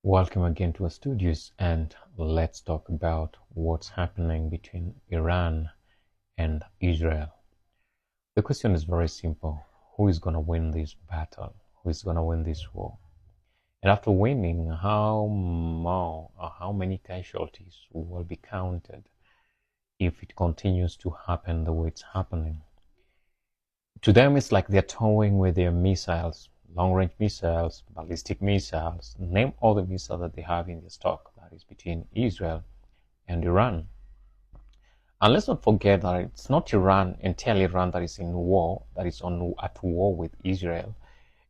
Welcome again to our studios, and let's talk about what's happening between Iran and Israel. The question is very simple. Who is going to win this battle? Who is going to win this war? And after winning, how many casualties will be counted if it continues to happen the way it's happening? To them, it's like they're toying with their missiles, long-range missiles, ballistic missiles, name all the missiles that they have in their stock, that is between Israel and Iran. And let's not forget that it's not Iran, entirely Iran, that is in war, that is at war with Israel.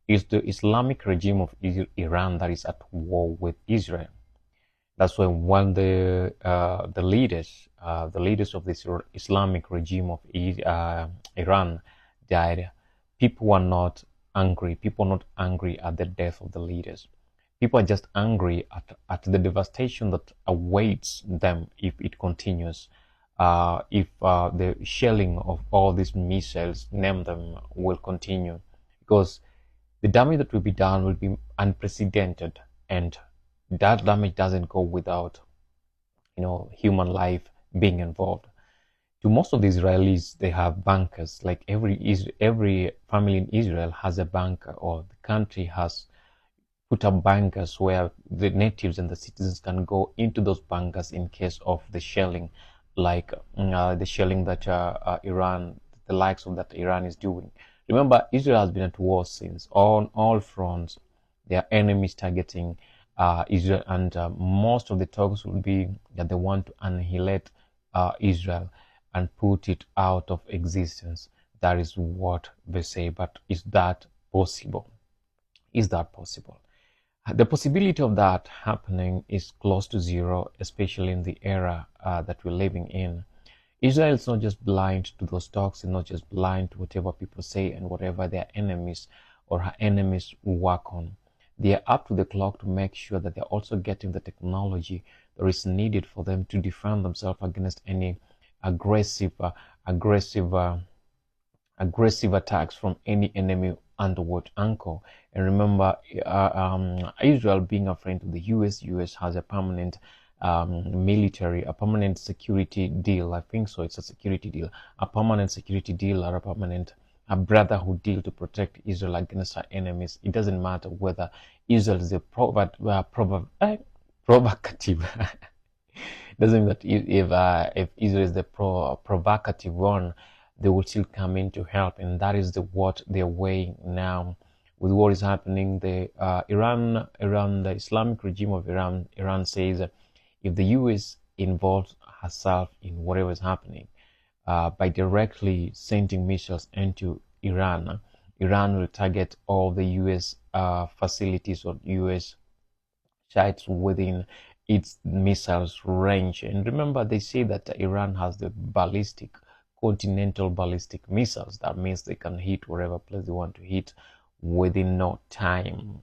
It's the Islamic regime of Iran that is at war with Israel. That's when the leaders of this Islamic regime of Iran died, people were not angry. People are not angry at the death of the leaders. People are just angry at the devastation that awaits them if it continues. If the shelling of all these missiles, name them, will continue, because the damage that will be done will be unprecedented, and that damage doesn't go without, human life being involved. To most of the Israelis, they have bankers. Like every family in Israel has a banker, or the country has put up bankers where the natives and the citizens can go into those bankers in case of the shelling, like the shelling that the likes of that Iran is doing. Remember, Israel has been at war since on all fronts. Their enemies targeting Israel, and most of the talks will be that they want to annihilate Israel and put it out of existence. That is what they say. But is that possible? Is that possible? The possibility of that happening is close to zero, especially in the era that we're living in. Israel is not just blind to those talks, and not just blind to whatever people say and whatever their enemies or her enemies work on. They are up to the clock to make sure that they're also getting the technology that is needed for them to defend themselves against any aggressive attacks from any enemy under what angle. And remember, Israel being a friend of the U.S. has a permanent a permanent security deal. I think so. It's a security deal, a permanent security deal, or a brotherhood deal to protect Israel against her enemies. It doesn't matter whether Israel is a provocative. Doesn't mean that if Israel is the provocative one, they will still come in to help, and that is what they're weighing now with what is happening. The the Islamic regime of Iran says that if the U.S. involves herself in whatever is happening by directly sending missiles into Iran, Iran will target all the U.S. Facilities or U.S. sites within its missiles range. And remember, they say that Iran has the continental ballistic missiles. That means they can hit wherever place they want to hit within no time.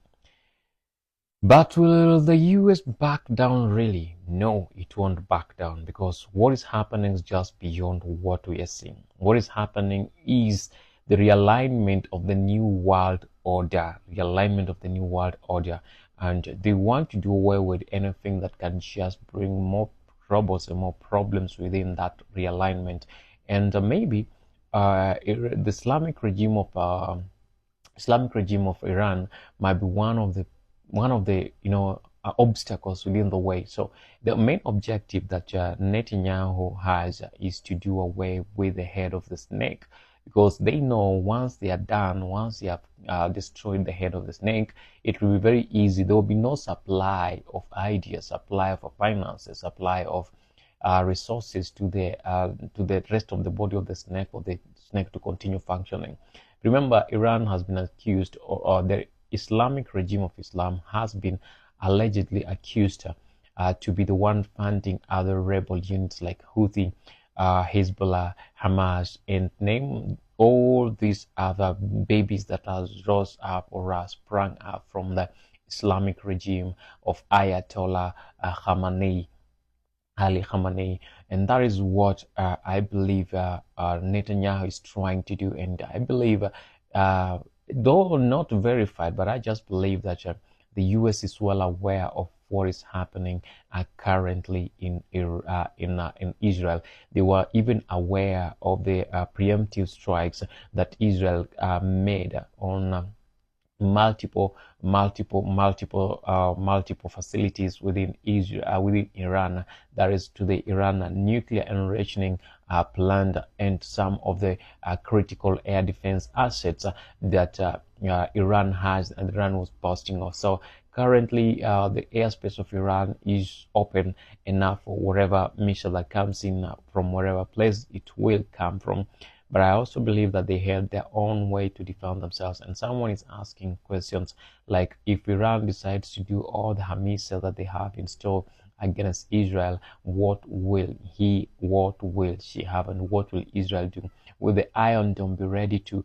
But will the US back down really? No, it won't back down, because what is happening is just beyond what we are seeing. What is happening is the realignment of the new world order, and they want to do away with anything that can just bring more troubles and more problems within that realignment. And maybe the Islamic regime of Iran might be one of the obstacles within the way. So the main objective that Netanyahu has is to do away with the head of the snake, because they know once they are done, once they have destroyed the head of the snake, it will be very easy. There will be no supply of ideas, supply of finances, supply of resources to the rest of the body of the snake, or the snake to continue functioning. Remember, Iran has been accused, or the Islamic regime of Islam has been allegedly accused to be the one funding other rebel units like Houthi, Hezbollah, Hamas, and name all these other babies that has rose up or are sprung up from the Islamic regime of Ayatollah Ali Khamenei. And that is what I believe Netanyahu is trying to do. And I believe, though not verified, but I just believe that the US is well aware of what is happening currently in Israel. They were even aware of the preemptive strikes that Israel made on multiple facilities within Israel, within Iran. That is to the Iran nuclear enriching plant and some of the critical air defense assets that Iran has, and Iran was boasting of. So currently, the airspace of Iran is open enough for whatever missile that comes in from wherever place it will come from. But I also believe that they have their own way to defend themselves. And someone is asking questions like, if Iran decides to do all the missiles that they have installed against Israel, what will she have, and what will Israel do? Will the Iron Dome be ready to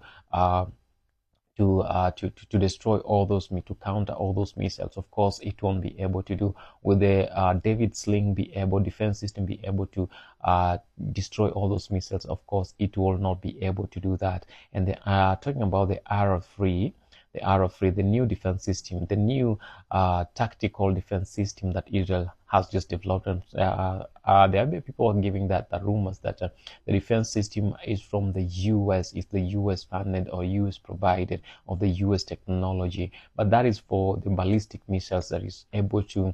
destroy all those, to counter all those missiles? Of course, it won't be able to do. Will the David Sling defense system be able to destroy all those missiles? Of course, it will not be able to do that. And they are talking about the RF3, the new defense system, the new tactical defense system that Israel has just developed. There are people giving that rumors that the defense system is from the U.S., is the U.S. funded or U.S. provided, of the U.S. technology. But that is for the ballistic missiles that is able to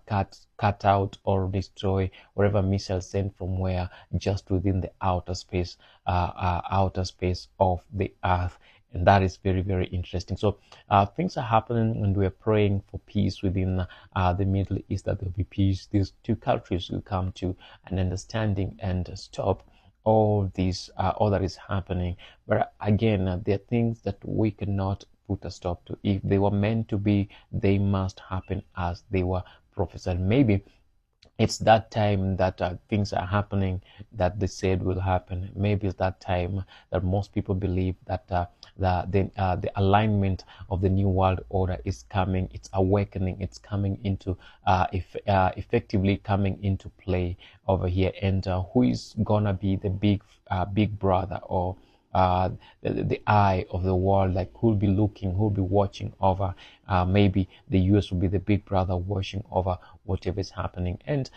cut out or destroy whatever missile sent from where, just within the outer space of the earth. And that is very, very interesting. So things are happening, and we're praying for peace within the Middle East, that there will be peace. These two countries will come to an understanding and stop all this, all that is happening. But again, there are things that we cannot put a stop to. If they were meant to be, they must happen as they were prophesied. Maybe it's that time that things are happening that they said will happen. Maybe it's that time that most people believe that the alignment of the new world order is coming. It's awakening. It's coming into effectively coming into play over here. And who is gonna be the big brother, or the eye of the world, like who'll be looking, who'll be watching over? Maybe the US will be the big brother watching over whatever is happening. And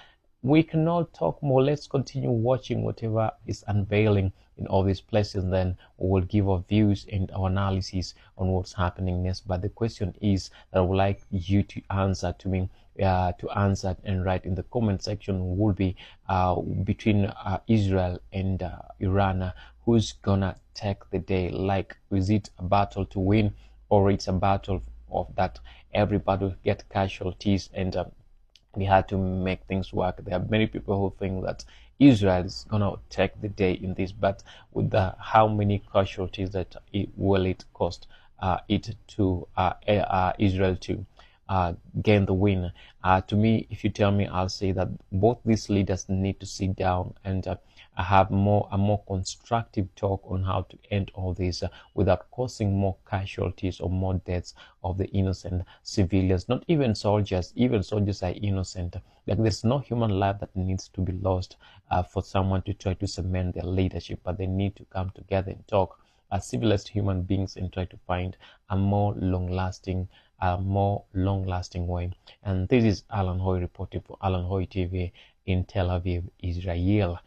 we cannot talk more. Let's continue watching whatever is unveiling in all these places. Then we will give our views and our analysis on what's happening next. But the question is that I would like you to answer to me, to answer and write in the comment section, will be between Israel and Iran. Who's gonna take the day? Like, is it a battle to win, or it's a battle of that everybody will get casualties, and we had to make things work? There are many people who think that Israel is gonna take the day in this, but with how many casualties that will it cost it to Israel to gain the win? To me, if you tell me, I'll say that both these leaders need to sit down and have a more constructive talk on how to end all this without causing more casualties or more deaths of the innocent civilians. Not even soldiers. Even soldiers are innocent. Like, there's no human life that needs to be lost for someone to try to cement their leadership, but they need to come together and talk as civilized human beings and try to find a more long-lasting way. And this is Alan Hoy reporting for Alan Hoy TV in Tel Aviv, Israel.